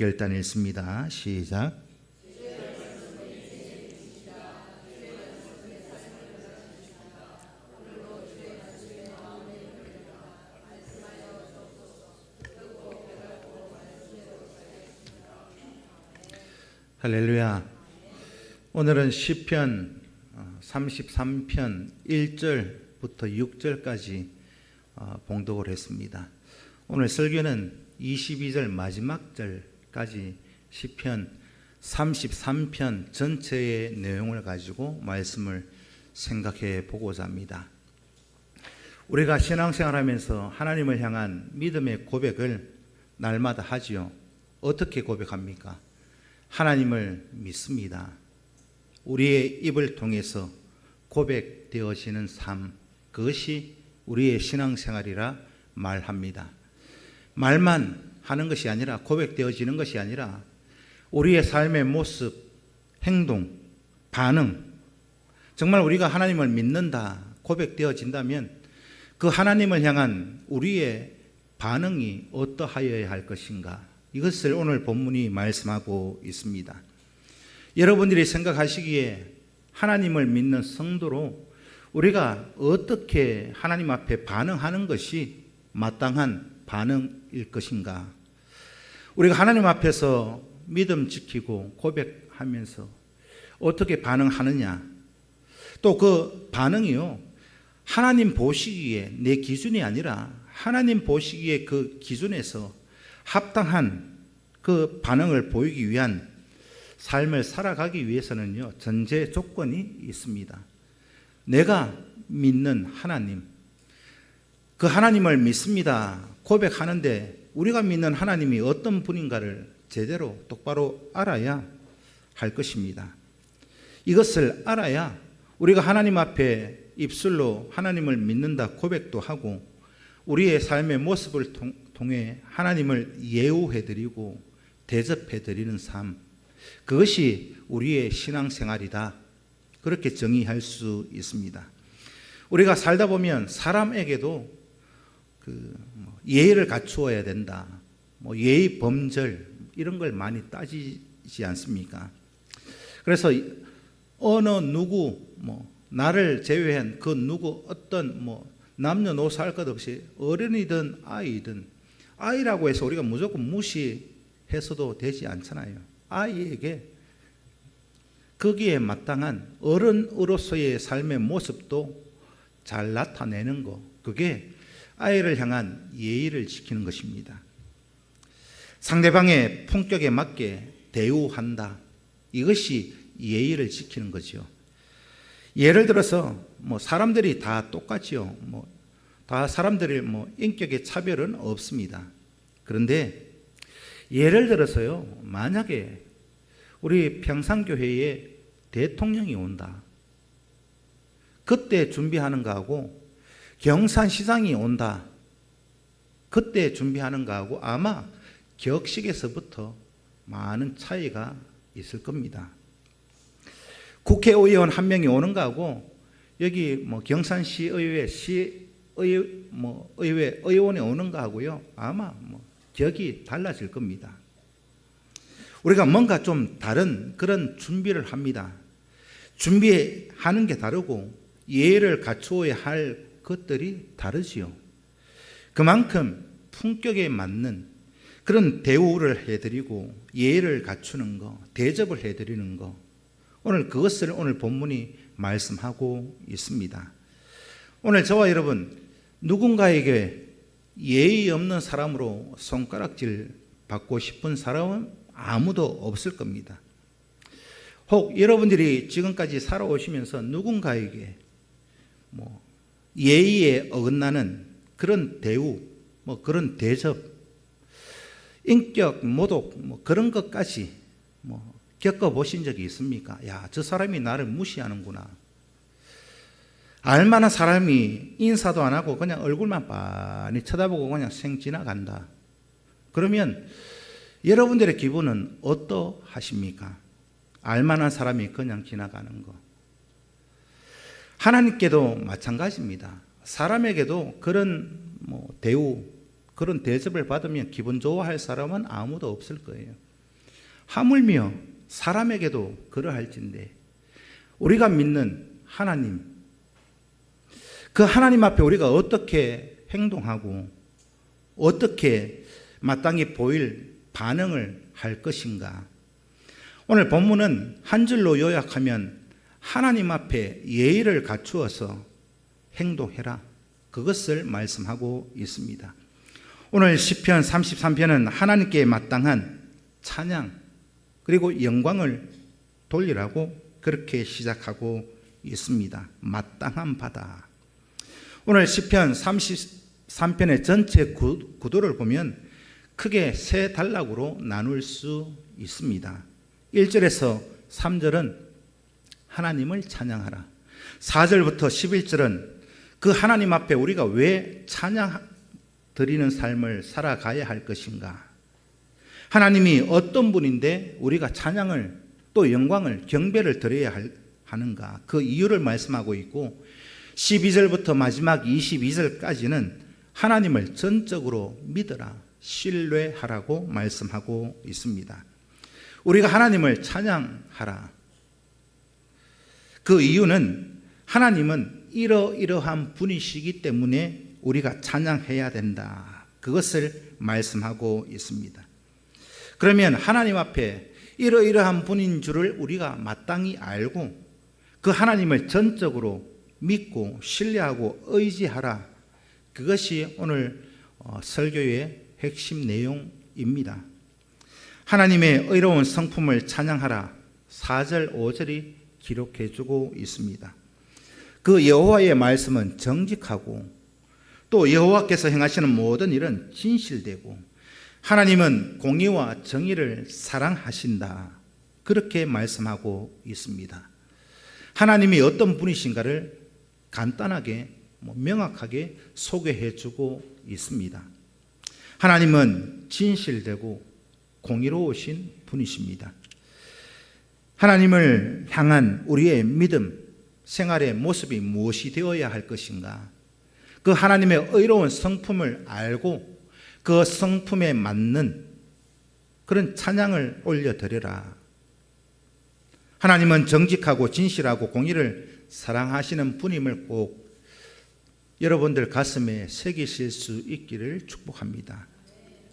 일단 읽습니다. 시작. 할렐루야. 오늘은 시편 33편 1절부터 6절까지 봉독을 했습니다. 오늘 설교는 22절 마지막 절까지 시편 33편 전체의 내용을 가지고 말씀을 생각해 보고자 합니다. 우리가 신앙생활하면서 하나님을 향한 믿음의 고백을 날마다 하지요. 어떻게 고백합니까? 하나님을 믿습니다. 우리의 입을 통해서 고백되어지는 삶, 그것이 우리의 신앙생활이라 말합니다. 말만 하는 것이 아니라, 고백되어지는 것이 아니라 우리의 삶의 모습, 행동, 반응, 정말 우리가 하나님을 믿는다, 고백되어진다면 그 하나님을 향한 우리의 반응이 어떠하여야 할 것인가, 이것을 오늘 본문이 말씀하고 있습니다. 여러분들이 생각하시기에 하나님을 믿는 성도로 우리가 어떻게 하나님 앞에 반응하는 것이 마땅한 반응일 것인가? 우리가 하나님 앞에서 믿음 지키고 고백하면서 어떻게 반응하느냐? 또 그 반응이요, 하나님 보시기에 내 기준이 아니라 하나님 보시기에 그 기준에서 합당한 그 반응을 보이기 위한 삶을 살아가기 위해서는요, 전제 조건이 있습니다. 내가 믿는 하나님, 그 하나님을 믿습니다 고백하는데 우리가 믿는 하나님이 어떤 분인가를 제대로 똑바로 알아야 할 것입니다. 이것을 알아야 우리가 하나님 앞에 입술로 하나님을 믿는다 고백도 하고 우리의 삶의 모습을 통해 하나님을 예우해드리고 대접해드리는 삶, 그것이 우리의 신앙생활이다, 그렇게 정의할 수 있습니다. 우리가 살다 보면 사람에게도 예의를 갖추어야 된다, 예의 범절 이런 걸 많이 따지지 않습니까? 그래서 어느 누구 나를 제외한 그 누구 어떤 남녀노소 할 것 없이 어른이든 아이든, 아이라고 해서 우리가 무조건 무시해서도 되지 않잖아요. 아이에게 거기에 마땅한 어른으로서의 삶의 모습도 잘 나타내는 것, 그게 아이를 향한 예의를 지키는 것입니다. 상대방의 품격에 맞게 대우한다, 이것이 예의를 지키는 거죠. 예를 들어서 사람들이 다 똑같지요. 다 사람들의 인격의 차별은 없습니다. 그런데 예를 들어서요, 만약에 우리 평산교회에 대통령이 온다, 그때 준비하는 거하고 경산시장이 온다, 그때 준비하는 거하고 아마 격식에서부터 많은 차이가 있을 겁니다. 국회의원 한 명이 오는 거하고 여기 경산시의회 의원이 오는 거하고요, 아마 격이 달라질 겁니다. 우리가 뭔가 좀 다른 그런 준비를 합니다. 준비하는 게 다르고 예의를 갖추어야 할 것들이 다르지요. 그만큼 품격에 맞는 그런 대우를 해드리고 예의를 갖추는 거, 대접을 해드리는 거, 그것을 오늘 본문이 말씀하고 있습니다. 오늘 저와 여러분, 누군가에게 예의 없는 사람으로 손가락질 받고 싶은 사람은 아무도 없을 겁니다. 혹 여러분들이 지금까지 살아오시면서 누군가에게 예의에 어긋나는 그런 대우, 그런 대접, 인격 모독 그런 것까지 겪어보신 적이 있습니까? 야, 저 사람이 나를 무시하는구나. 알만한 사람이 인사도 안 하고 그냥 얼굴만 빤히 쳐다보고 그냥 생 지나간다. 그러면 여러분들의 기분은 어떠하십니까? 알만한 사람이 그냥 지나가는 거. 하나님께도 마찬가지입니다. 사람에게도 그런 대우, 그런 대접을 받으면 기분 좋아할 사람은 아무도 없을 거예요. 하물며 사람에게도 그러할진대 우리가 믿는 하나님, 그 하나님 앞에 우리가 어떻게 행동하고 어떻게 마땅히 보일 반응을 할 것인가. 오늘 본문은 한 줄로 요약하면 하나님 앞에 예의를 갖추어서 행동해라, 그것을 말씀하고 있습니다. 오늘 시편 33편은 하나님께 마땅한 찬양 그리고 영광을 돌리라고 그렇게 시작하고 있습니다. 마땅한 바다. 오늘 시편 33편의 전체 구도를 보면 크게 세 단락으로 나눌 수 있습니다. 1절에서 3절은 하나님을 찬양하라. 4절부터 11절은 그 하나님 앞에 우리가 왜 찬양 드리는 삶을 살아가야 할 것인가, 하나님이 어떤 분인데 우리가 찬양을 또 영광을 경배를 드려야 하는가, 그 이유를 말씀하고 있고 12절부터 마지막 22절까지는 하나님을 전적으로 믿어라, 신뢰하라고 말씀하고 있습니다. 우리가 하나님을 찬양하라. 그 이유는 하나님은 이러이러한 분이시기 때문에 우리가 찬양해야 된다, 그것을 말씀하고 있습니다. 그러면 하나님 앞에 이러이러한 분인 줄을 우리가 마땅히 알고 그 하나님을 전적으로 믿고 신뢰하고 의지하라, 그것이 오늘 설교의 핵심 내용입니다. 하나님의 의로운 성품을 찬양하라. 4절 5절이 기록해주고 있습니다. 그 여호와의 말씀은 정직하고 또 여호와께서 행하시는 모든 일은 진실되고 하나님은 공의와 정의를 사랑하신다, 그렇게 말씀하고 있습니다. 하나님이 어떤 분이신가를 간단하게 명확하게 소개해주고 있습니다. 하나님은 진실되고 공의로우신 분이십니다. 하나님을 향한 우리의 믿음, 생활의 모습이 무엇이 되어야 할 것인가, 그 하나님의 의로운 성품을 알고 그 성품에 맞는 그런 찬양을 올려드려라. 하나님은 정직하고 진실하고 공의를 사랑하시는 분임을 꼭 여러분들 가슴에 새기실 수 있기를 축복합니다.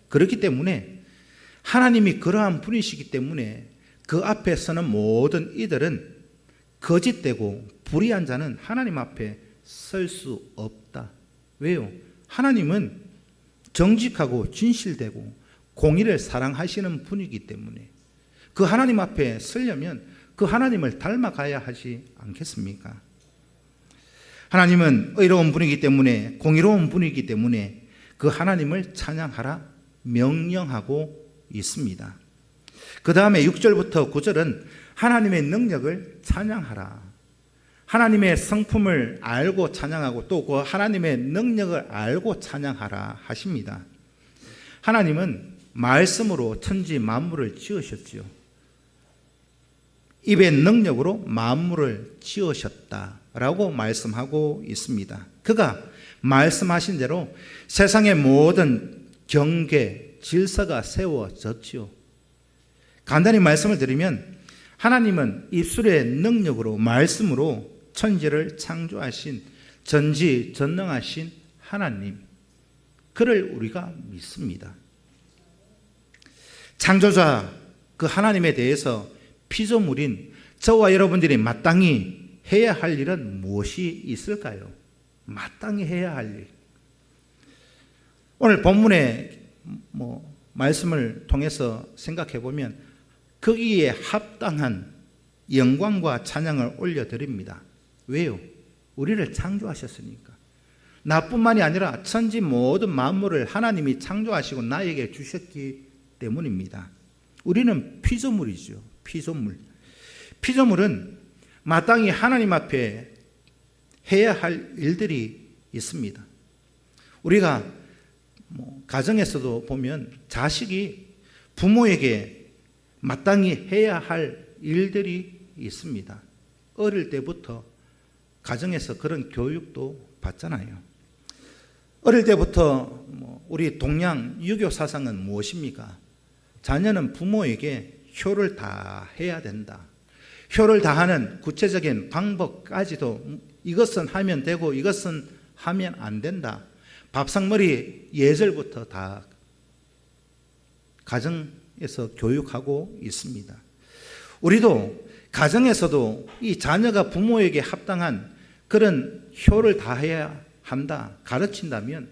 그렇기 때문에 하나님이 그러한 분이시기 때문에 그 앞에 서는 모든 이들은 거짓되고 불의한 자는 하나님 앞에 설 수 없다. 왜요? 하나님은 정직하고 진실되고 공의를 사랑하시는 분이기 때문에 그 하나님 앞에 서려면 그 하나님을 닮아가야 하지 않겠습니까? 하나님은 의로운 분이기 때문에, 공의로운 분이기 때문에 그 하나님을 찬양하라 명령하고 있습니다. 그 다음에 6절부터 9절은 하나님의 능력을 찬양하라. 하나님의 성품을 알고 찬양하고 또 그 하나님의 능력을 알고 찬양하라 하십니다. 하나님은 말씀으로 천지 만물을 지으셨지요. 입의 능력으로 만물을 지으셨다라고 말씀하고 있습니다. 그가 말씀하신 대로 세상의 모든 경계, 질서가 세워졌지요. 간단히 말씀을 드리면 하나님은 입술의 능력으로, 말씀으로 천지를 창조하신 전지전능하신 하나님, 그를 우리가 믿습니다. 창조자 그 하나님에 대해서 피조물인 저와 여러분들이 마땅히 해야 할 일은 무엇이 있을까요? 마땅히 해야 할 일. 오늘 본문의 말씀을 통해서 생각해 보면 거기에 합당한 영광과 찬양을 올려드립니다. 왜요? 우리를 창조하셨으니까. 나뿐만이 아니라 천지 모든 만물을 하나님이 창조하시고 나에게 주셨기 때문입니다. 우리는 피조물이죠. 피조물. 피조물은 마땅히 하나님 앞에 해야 할 일들이 있습니다. 우리가 가정에서도 보면 자식이 부모에게 마땅히 해야 할 일들이 있습니다. 어릴 때부터 가정에서 그런 교육도 받잖아요. 어릴 때부터 우리 동양 유교 사상은 무엇입니까? 자녀는 부모에게 효를 다해야 된다. 효를 다하는 구체적인 방법까지도 이것은 하면 되고 이것은 하면 안 된다. 밥상머리 예절부터 다 가정에서 교육하고 있습니다. 우리도 가정에서도 이 자녀가 부모에게 합당한 그런 효를 다해야 한다 가르친다면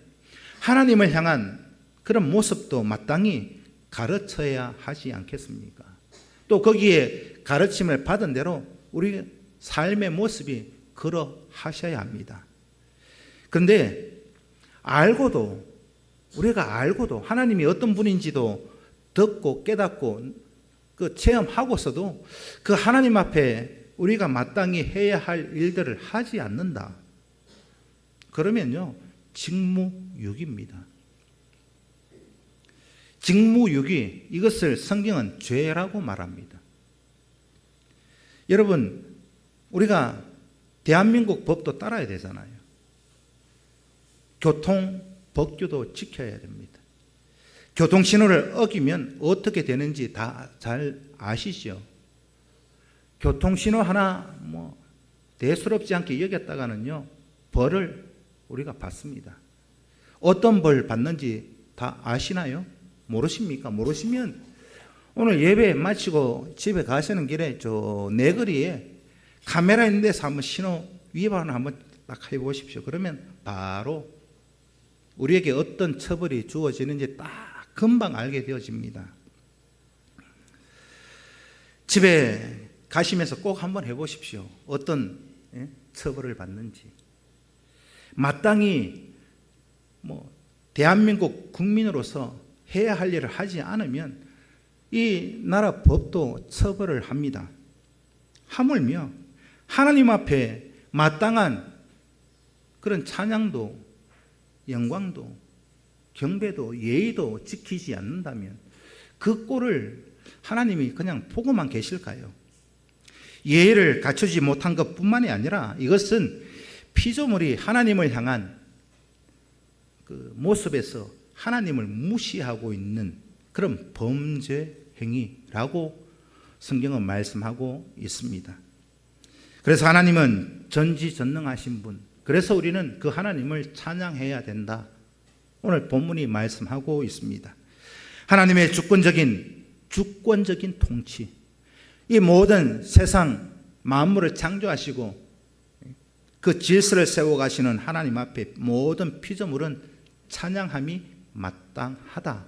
하나님을 향한 그런 모습도 마땅히 가르쳐야 하지 않겠습니까? 또 거기에 가르침을 받은 대로 우리 삶의 모습이 그러하셔야 합니다. 그런데 우리가 알고도 하나님이 어떤 분인지도 듣고 깨닫고 그 체험하고서도 그 하나님 앞에 우리가 마땅히 해야 할 일들을 하지 않는다. 그러면요, 직무유기입니다. 직무유기, 이것을 성경은 죄라고 말합니다. 여러분, 우리가 대한민국 법도 따라야 되잖아요. 교통 법규도 지켜야 됩니다. 교통신호를 어기면 어떻게 되는지 다 잘 아시죠? 교통신호 하나 대수롭지 않게 여겼다가는요, 벌을 우리가 받습니다. 어떤 벌 받는지 다 아시나요? 모르십니까? 모르시면 오늘 예배 마치고 집에 가시는 길에 저 내거리에 카메라 있는 데서 한번 신호 위반을 한번 딱 해보십시오. 그러면 바로 우리에게 어떤 처벌이 주어지는지 딱 금방 알게 되어집니다. 집에 가시면서 꼭 한번 해보십시오. 어떤 처벌을 받는지. 마땅히 대한민국 국민으로서 해야 할 일을 하지 않으면 이 나라 법도 처벌을 합니다. 하물며 하나님 앞에 마땅한 그런 찬양도 영광도 경배도 예의도 지키지 않는다면 그 꼴을 하나님이 그냥 보고만 계실까요? 예의를 갖추지 못한 것뿐만이 아니라 이것은 피조물이 하나님을 향한 그 모습에서 하나님을 무시하고 있는 그런 범죄 행위라고 성경은 말씀하고 있습니다. 그래서 하나님은 전지전능하신 분, 그래서 우리는 그 하나님을 찬양해야 된다. 오늘 본문이 말씀하고 있습니다. 하나님의 주권적인 통치, 이 모든 세상 만물을 창조하시고 그 질서를 세워가시는 하나님 앞에 모든 피조물은 찬양함이 마땅하다.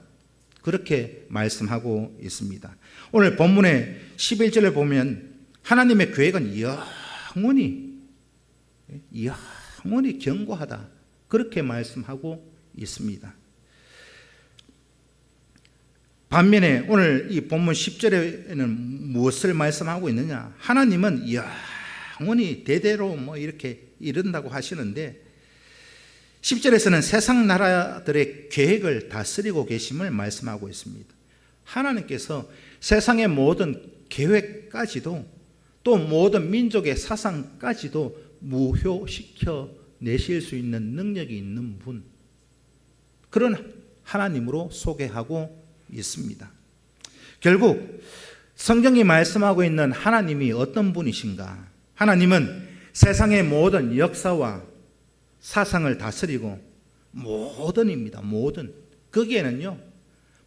그렇게 말씀하고 있습니다. 오늘 본문의 11절을 보면 하나님의 계획은 영원히 견고하다. 그렇게 말씀하고 있습니다. 반면에 오늘 이 본문 10절에는 무엇을 말씀하고 있느냐? 하나님은 영원히 대대로 이렇게 이른다고 하시는데 10절에서는 세상 나라들의 계획을 다스리고 계심을 말씀하고 있습니다. 하나님께서 세상의 모든 계획까지도 또 모든 민족의 사상까지도 무효시켜 내실 수 있는 능력이 있는 분, 그런 하나님으로 소개하고 있습니다. 결국 성경이 말씀하고 있는 하나님이 어떤 분이신가? 하나님은 세상의 모든 역사와 사상을 다스리고 모든입니다. 모든. 거기에는요,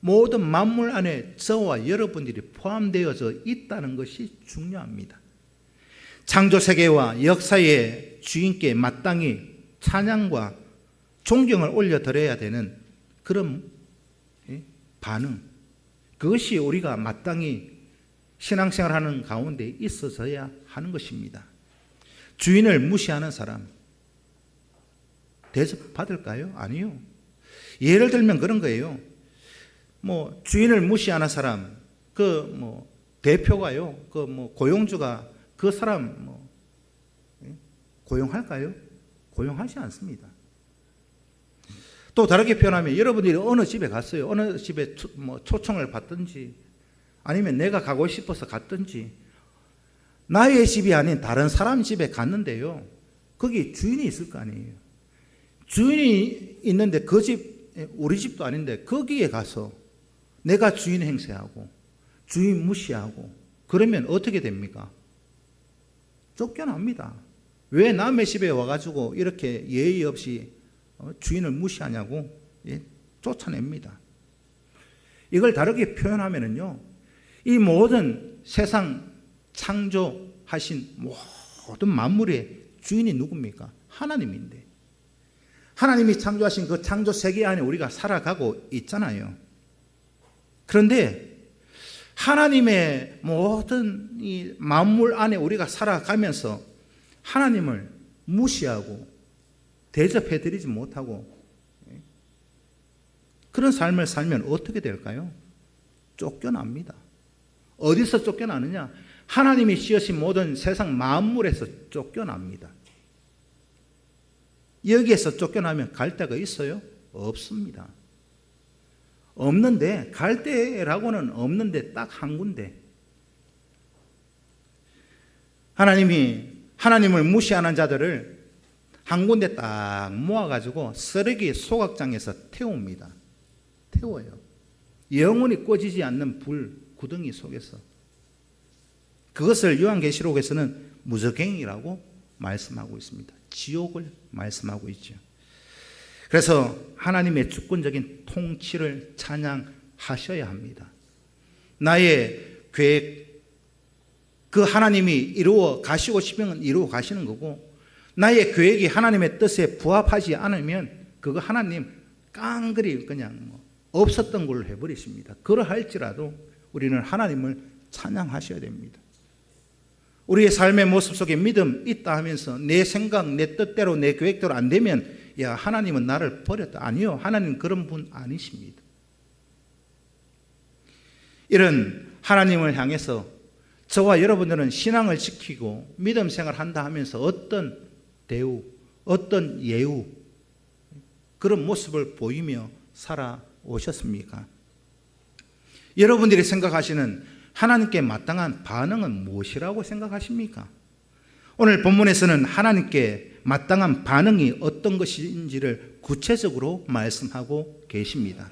모든 만물 안에 저와 여러분들이 포함되어져 있다는 것이 중요합니다. 창조 세계와 역사의 주인께 마땅히 찬양과 존경을 올려드려야 되는 그런 반응, 그것이 우리가 마땅히 신앙생활하는 가운데 있어져야 하는 것입니다. 주인을 무시하는 사람 대접받을까요? 아니요. 예를 들면 그런 거예요. 주인을 무시하는 사람, 대표가요, 고용주가 그 사람 고용할까요? 고용하지 않습니다. 또 다르게 표현하면 여러분들이 어느 집에 갔어요. 어느 집에 초청을 받든지 아니면 내가 가고 싶어서 갔든지 나의 집이 아닌 다른 사람 집에 갔는데요, 거기 주인이 있을 거 아니에요. 주인이 있는데 그 집, 우리 집도 아닌데 거기에 가서 내가 주인 행세하고 주인 무시하고 그러면 어떻게 됩니까? 쫓겨납니다. 왜 남의 집에 와가지고 이렇게 예의 없이 주인을 무시하냐고 쫓아냅니다. 이걸 다르게 표현하면은요, 이 모든 세상 창조하신 모든 만물의 주인이 누굽니까? 하나님인데, 하나님이 창조하신 그 창조 세계 안에 우리가 살아가고 있잖아요. 그런데 하나님의 모든 이 만물 안에 우리가 살아가면서 하나님을 무시하고 대접해드리지 못하고 그런 삶을 살면 어떻게 될까요? 쫓겨납니다. 어디서 쫓겨나느냐? 하나님이 씌우신 모든 세상 만물에서 쫓겨납니다. 여기에서 쫓겨나면 갈 데가 있어요? 없습니다. 없는데, 갈 데라고는 없는데 딱 한 군데. 하나님이 하나님을 무시하는 자들을 한 군데 딱 모아가지고 쓰레기 소각장에서 태웁니다. 태워요. 영원히 꺼지지 않는 불 구덩이 속에서. 그것을 요한계시록에서는 무저갱이라고 말씀하고 있습니다. 지옥을 말씀하고 있죠. 그래서 하나님의 주권적인 통치를 찬양하셔야 합니다. 나의 계획, 그 하나님이 이루어 가시고 싶으면 이루어 가시는 거고, 나의 계획이 하나님의 뜻에 부합하지 않으면 그거 하나님 깡그리 그냥 없었던 걸로 해버리십니다. 그러할지라도 우리는 하나님을 찬양하셔야 됩니다. 우리의 삶의 모습 속에 믿음 있다 하면서 내 생각, 내 뜻대로, 내 계획대로 안 되면 야, 하나님은 나를 버렸다. 아니요, 하나님은 그런 분 아니십니다. 이런 하나님을 향해서 저와 여러분들은 신앙을 지키고 믿음 생활한다 하면서 어떤 대우, 어떤 예우, 그런 모습을 보이며 살아오셨습니까? 여러분들이 생각하시는 하나님께 마땅한 반응은 무엇이라고 생각하십니까? 오늘 본문에서는 하나님께 마땅한 반응이 어떤 것인지를 구체적으로 말씀하고 계십니다.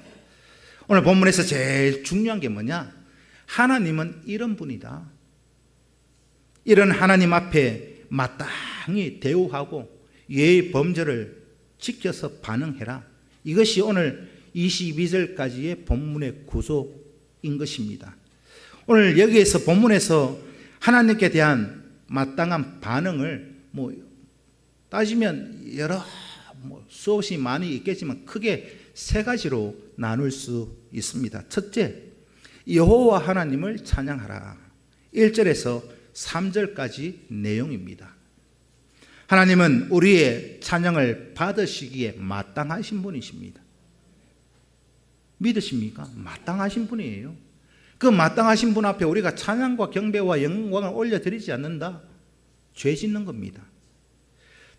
오늘 본문에서 제일 중요한 게 뭐냐? 하나님은 이런 분이다. 이런 하나님 앞에 마땅히 대우하고 예의 범절을 지켜서 반응해라. 이것이 오늘 22절까지의 본문의 구조인 것입니다. 오늘 여기에서 본문에서 하나님께 대한 마땅한 반응을 따지면 여러 수없이 많이 있겠지만 크게 세 가지로 나눌 수 있습니다. 첫째, 여호와 하나님을 찬양하라. 1절에서 3절까지 내용입니다. 하나님은 우리의 찬양을 받으시기에 마땅하신 분이십니다. 믿으십니까? 마땅하신 분이에요. 그 마땅하신 분 앞에 우리가 찬양과 경배와 영광을 올려드리지 않는다? 죄 짓는 겁니다.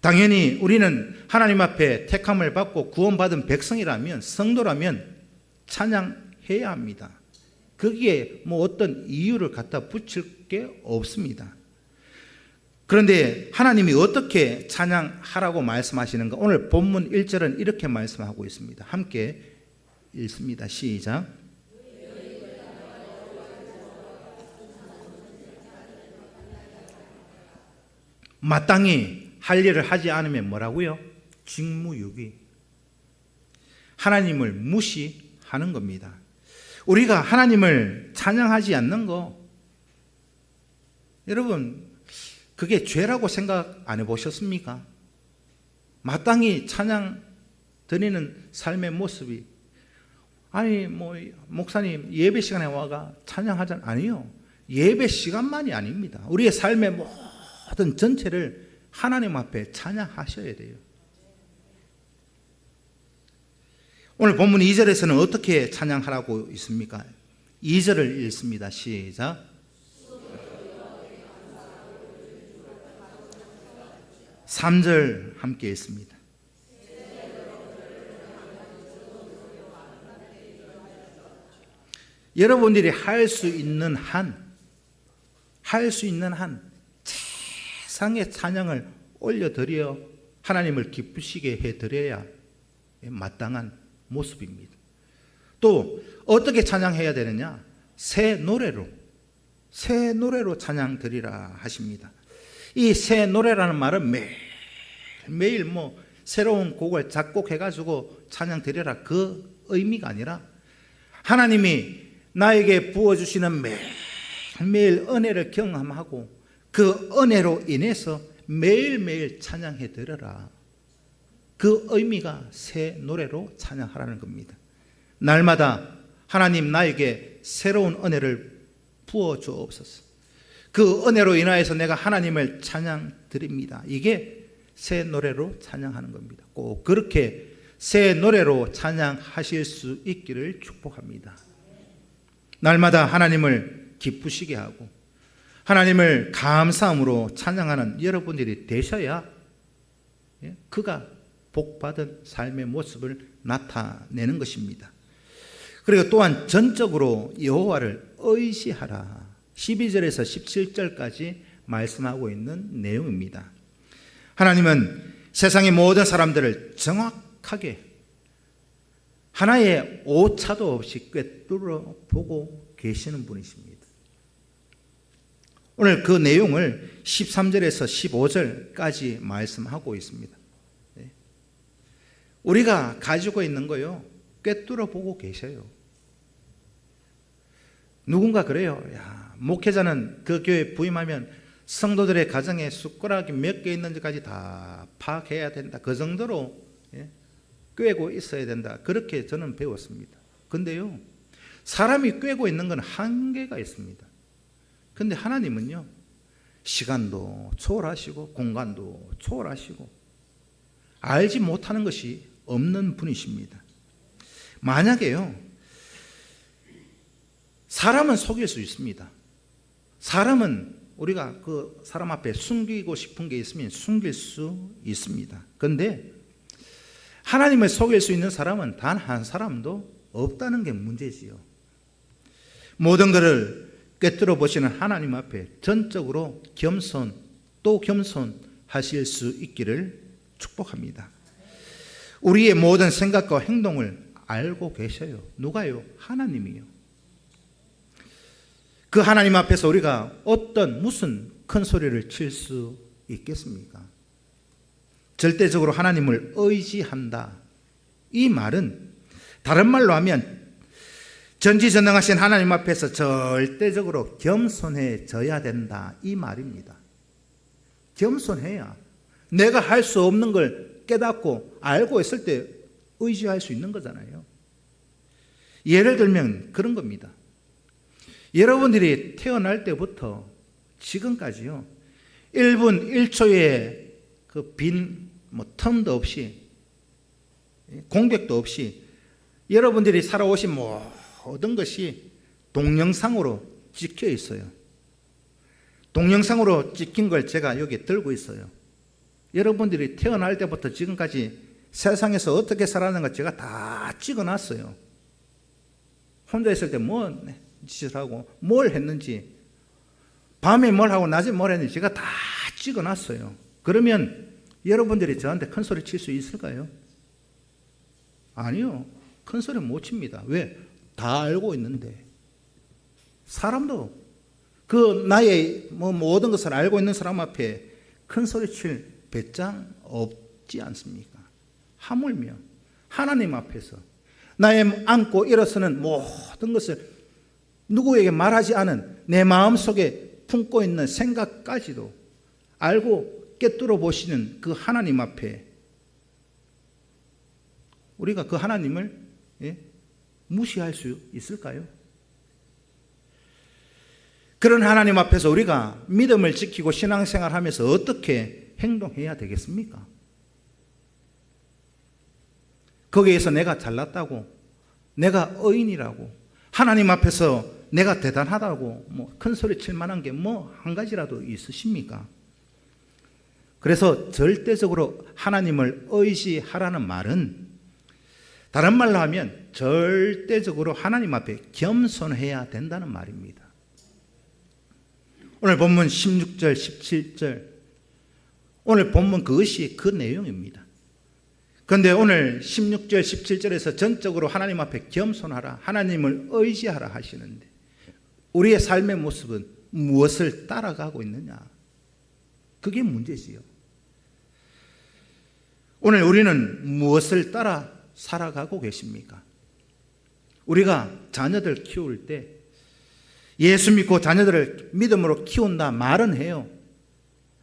당연히 우리는 하나님 앞에 택함을 받고 구원받은 백성이라면, 성도라면 찬양해야 합니다. 거기에 어떤 이유를 갖다 붙일 게 없습니다. 그런데 하나님이 어떻게 찬양하라고 말씀하시는가? 오늘 본문 1절은 이렇게 말씀하고 있습니다. 함께 읽습니다. 시작. 마땅히 할 일을 하지 않으면 뭐라고요? 직무유기. 하나님을 무시하는 겁니다. 우리가 하나님을 찬양하지 않는 거, 여러분, 그게 죄라고 생각 안 해보셨습니까? 마땅히 찬양 드리는 삶의 모습이, 아니 목사님 예배 시간에 와가 찬양하잖아요. 아니요, 예배 시간만이 아닙니다. 우리의 삶의 모든 전체를 하나님 앞에 찬양하셔야 돼요. 오늘 본문 2절에서는 어떻게 찬양하라고 있습니까? 2절을 읽습니다. 시작. 3절 함께 읽습니다. 여러분들이 할 수 있는 한 최상의 찬양을 올려드려 하나님을 기쁘시게 해드려야 마땅한 모습입니다. 또 어떻게 찬양해야 되느냐? 새 노래로 찬양 드리라 하십니다. 이 새 노래라는 말은 매일 새로운 곡을 작곡해가지고 찬양 드리라 그 의미가 아니라 하나님이 나에게 부어주시는 매일 은혜를 경험하고 그 은혜로 인해서 매일매일 찬양해 드려라. 그 의미가 새 노래로 찬양하라는 겁니다. 날마다 하나님 나에게 새로운 은혜를 부어 주옵소서. 그 은혜로 인하여서 내가 하나님을 찬양 드립니다. 이게 새 노래로 찬양하는 겁니다. 꼭 그렇게 새 노래로 찬양하실 수 있기를 축복합니다. 날마다 하나님을 기쁘시게 하고 하나님을 감사함으로 찬양하는 여러분들이 되셔야 그가 복받은 삶의 모습을 나타내는 것입니다. 그리고 또한 전적으로 여호와를 의지하라. 12절에서 17절까지 말씀하고 있는 내용입니다. 하나님은 세상의 모든 사람들을 정확하게 하나의 오차도 없이 꿰뚫어 보고 계시는 분이십니다. 오늘 그 내용을 13절에서 15절까지 말씀하고 있습니다. 우리가 가지고 있는 거요, 꿰뚫어 보고 계셔요. 누군가 그래요. 야, 목회자는 그 교회 부임하면 성도들의 가정에 숟가락이 몇 개 있는지까지 다 파악해야 된다. 그 정도로 꿰고 있어야 된다. 그렇게 저는 배웠습니다. 근데요, 사람이 꿰고 있는 건 한계가 있습니다. 근데 하나님은요, 시간도 초월하시고 공간도 초월하시고 알지 못하는 것이 없는 분이십니다. 만약에요, 사람은 속일 수 있습니다. 사람은 우리가 그 사람 앞에 숨기고 싶은 게 있으면 숨길 수 있습니다. 그런데 하나님을 속일 수 있는 사람은 단 한 사람도 없다는 게 문제지요. 모든 것을 꿰뚫어 보시는 하나님 앞에 전적으로 겸손 또 겸손하실 수 있기를 축복합니다. 우리의 모든 생각과 행동을 알고 계셔요. 누가요? 하나님이요. 그 하나님 앞에서 우리가 무슨 큰 소리를 칠 수 있겠습니까? 절대적으로 하나님을 의지한다. 이 말은 다른 말로 하면 전지전능하신 하나님 앞에서 절대적으로 겸손해져야 된다. 이 말입니다. 겸손해야 내가 할 수 없는 걸 깨닫고 알고 있을 때 의지할 수 있는 거잖아요. 예를 들면 그런 겁니다. 여러분들이 태어날 때부터 지금까지요, 1분 1초의 그 빈 텀도 없이, 공백도 없이 여러분들이 살아오신 모든 것이 동영상으로 찍혀 있어요. 동영상으로 찍힌 걸 제가 여기 들고 있어요. 여러분들이 태어날 때부터 지금까지 세상에서 어떻게 살았는가 제가 다 찍어놨어요. 혼자 있을 때 짓을 하고 뭘 했는지, 밤에 뭘 하고 낮에 뭘 했는지 제가 다 찍어놨어요. 그러면 여러분들이 저한테 큰 소리 칠 수 있을까요? 아니요. 큰 소리 못 칩니다. 왜? 다 알고 있는데. 사람도 그 나의 모든 것을 알고 있는 사람 앞에 큰 소리 칠 배짱 없지 않습니까? 하물며 하나님 앞에서 나의 안고 일어서는 모든 것을 누구에게 말하지 않은 내 마음속에 품고 있는 생각까지도 알고 꿰뚫어 보시는 그 하나님 앞에 우리가 그 하나님을 무시할 수 있을까요? 그런 하나님 앞에서 우리가 믿음을 지키고 신앙생활하면서 어떻게 행동해야 되겠습니까? 거기에서 내가 잘났다고, 내가 의인이라고, 하나님 앞에서 내가 대단하다고 큰 소리 칠 만한 게 한 가지라도 있으십니까? 그래서 절대적으로 하나님을 의지하라는 말은 다른 말로 하면 절대적으로 하나님 앞에 겸손해야 된다는 말입니다. 오늘 본문 16절, 17절, 오늘 본문 그것이 그 내용입니다. 그런데 오늘 16절, 17절에서 전적으로 하나님 앞에 겸손하라, 하나님을 의지하라 하시는데 우리의 삶의 모습은 무엇을 따라가고 있느냐? 그게 문제지요. 오늘 우리는 무엇을 따라 살아가고 계십니까? 우리가 자녀들 키울 때 예수 믿고 자녀들을 믿음으로 키운다 말은 해요.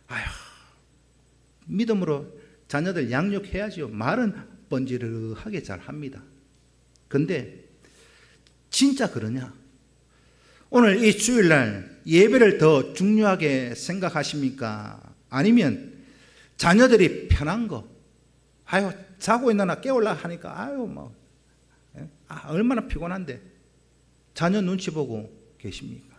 아휴, 믿음으로 자녀들 양육해야지요. 말은 번지르르하게 잘 합니다. 근데 진짜 그러냐? 오늘 이 주일날 예배를 더 중요하게 생각하십니까? 아니면 자녀들이 편한 거, 아유 자고 있느나 깨울라 하니까 아유 얼마나 피곤한데 자녀 눈치 보고 계십니까?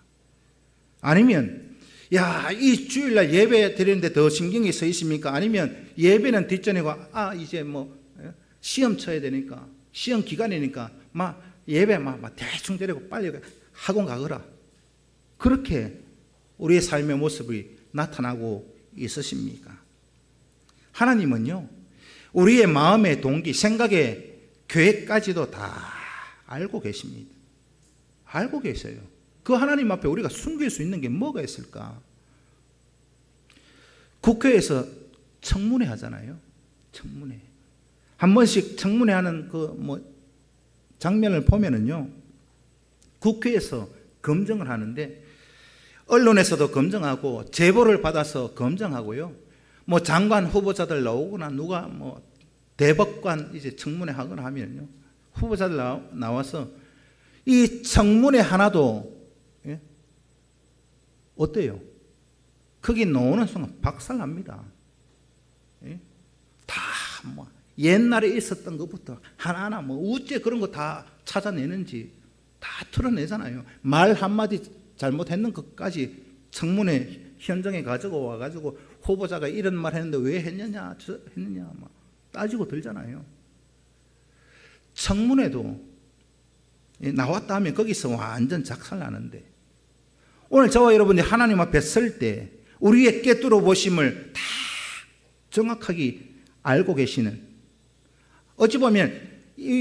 아니면 이 주일날 예배 드리는데 더 신경이 써 있습니까? 아니면 예배는 뒷전이고 이제 시험 쳐야 되니까 시험 기간이니까 예배 대충 드리고 빨리 학원 가거라. 그렇게 우리의 삶의 모습이 나타나고 있으십니까? 하나님은요, 우리의 마음의 동기, 생각의 계획까지도 다 알고 계십니다. 알고 계세요. 그 하나님 앞에 우리가 숨길 수 있는 게 뭐가 있을까? 국회에서 청문회 하잖아요. 청문회. 한 번씩 청문회 하는 장면을 보면은요, 국회에서 검증을 하는데 언론에서도 검증하고 제보를 받아서 검증하고요. 장관 후보자들 나오거나 누가 대법관 이제 청문회 하거나 하면요. 후보자들 나와서 이 청문회 하나도 어때요? 거기 나오는 순간 박살납니다. 다 옛날에 있었던 것부터 하나하나 우째 그런 거 다 찾아내는지 다 틀어내잖아요. 말 한마디 잘못했는 것까지 청문회 현장에 가지고 와가지고 후보자가 이런 말 했는데 왜 했느냐 따지고 들잖아요. 청문회도 나왔다 하면 거기서 완전 작살나는데, 오늘 저와 여러분이 하나님 앞에 설 때 우리의 꿰뚫어 보심을 다 정확하게 알고 계시는, 어찌 보면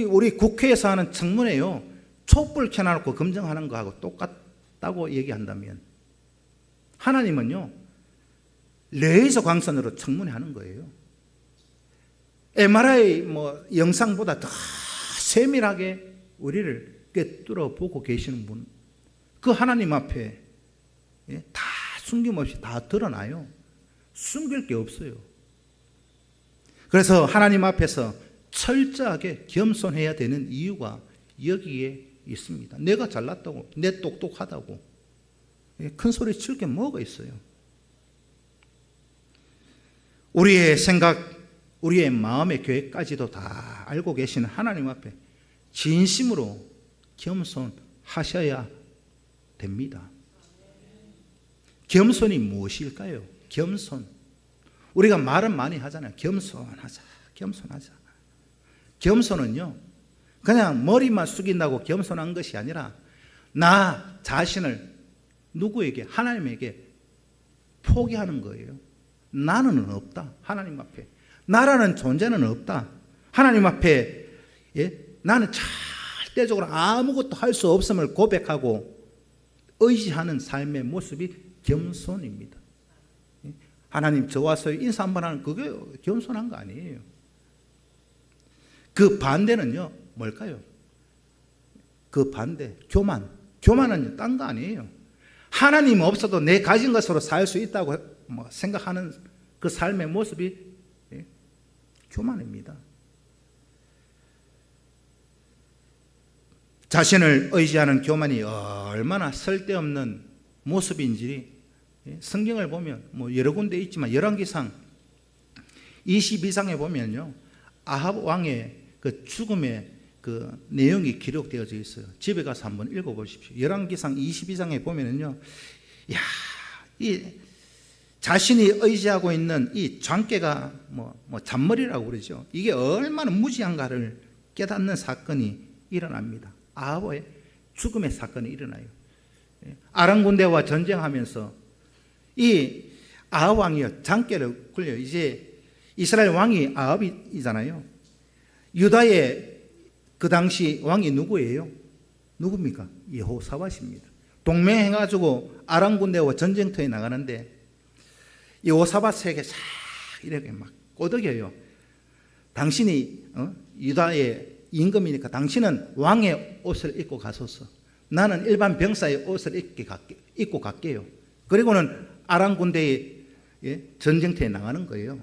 우리 국회에서 하는 청문회요, 촛불 켜놓고 검증하는 거하고 똑같다고 얘기한다면, 하나님은요 레이저 광선으로 청문회 하는 거예요. MRI 영상보다 더 세밀하게 우리를 꿰뚫어 보고 계시는 분, 그 하나님 앞에 다 숨김없이 다 드러나요. 숨길 게 없어요. 그래서 하나님 앞에서 철저하게 겸손해야 되는 이유가 여기에 있습니다. 내가 잘났다고, 내 똑똑하다고 큰 소리 칠 게 뭐가 있어요? 우리의 생각, 우리의 마음의 계획까지도 다 알고 계시는 하나님 앞에 진심으로 겸손하셔야 됩니다. 겸손이 무엇일까요? 겸손. 우리가 말은 많이 하잖아요. 겸손하자, 겸손하자. 겸손은요, 그냥 머리만 숙인다고 겸손한 것이 아니라 나 자신을 누구에게? 하나님에게 포기하는 거예요. 나는 없다. 하나님 앞에. 나라는 존재는 없다. 하나님 앞에 나는 절대적으로 아무것도 할 수 없음을 고백하고 의지하는 삶의 모습이 겸손입니다. 하나님 저와서 인사 한번 하는 그게 겸손한 거 아니에요. 그 반대는요 뭘까요? 그 반대 교만. 교만은 딴 거 아니에요. 하나님 없어도 내 가진 것으로 살 수 있다고 생각하는 그 삶의 모습이 교만입니다. 자신을 의지하는 교만이 얼마나 쓸데없는 모습인지 성경을 보면 여러 군데 있지만 열왕기상 22장에 보면요, 아합 왕의 그 죽음의 그 내용이 기록되어져 있어요. 집에 가서 한번 읽어보십시오. 열왕기상 22장에 보면은요, 이 자신이 의지하고 있는 이 장깨가 잔머리라고 그러죠. 이게 얼마나 무지한가를 깨닫는 사건이 일어납니다. 아합의 죽음의 사건이 일어나요. 아람 군대와 전쟁하면서 이 아합 왕이요, 장깨를 굴려. 이제 이스라엘 왕이 아합이잖아요. 유다의 그 당시 왕이 누구예요? 누굽니까? 여호사밧입니다. 동맹해가지고 아람 군대와 전쟁터에 나가는데 이 여호사밧에게 싹 이렇게 막 꼬드겨요. 당신이 유다의 임금이니까 당신은 왕의 옷을 입고 가소서. 나는 일반 병사의 옷을 입고 갈게요. 그리고는 아람 군대의 전쟁터에 나가는 거예요.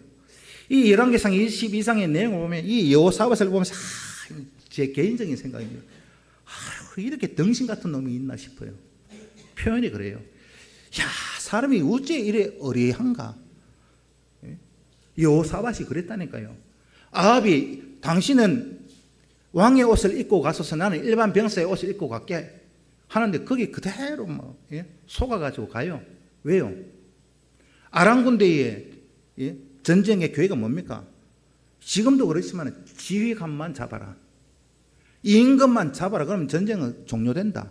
이 열왕기상 22장의 내용을 보면 이 여호사밧을 보면서 제 개인적인 생각입니다. 이렇게 덩신 같은 놈이 있나 싶어요. 표현이 그래요. 야, 사람이 어째 이래 어리한가? 여호사밧이 그랬다니까요. 아합이 당신은 왕의 옷을 입고 가소서 나는 일반 병사의 옷을 입고 갈게 하는데 거기 그대로 속아가지고 가요. 왜요? 아람 군대의 전쟁의 계획은 뭡니까? 지금도 그렇지만 지휘관만 잡아라. 임금만 잡아라. 그러면 전쟁은 종료된다.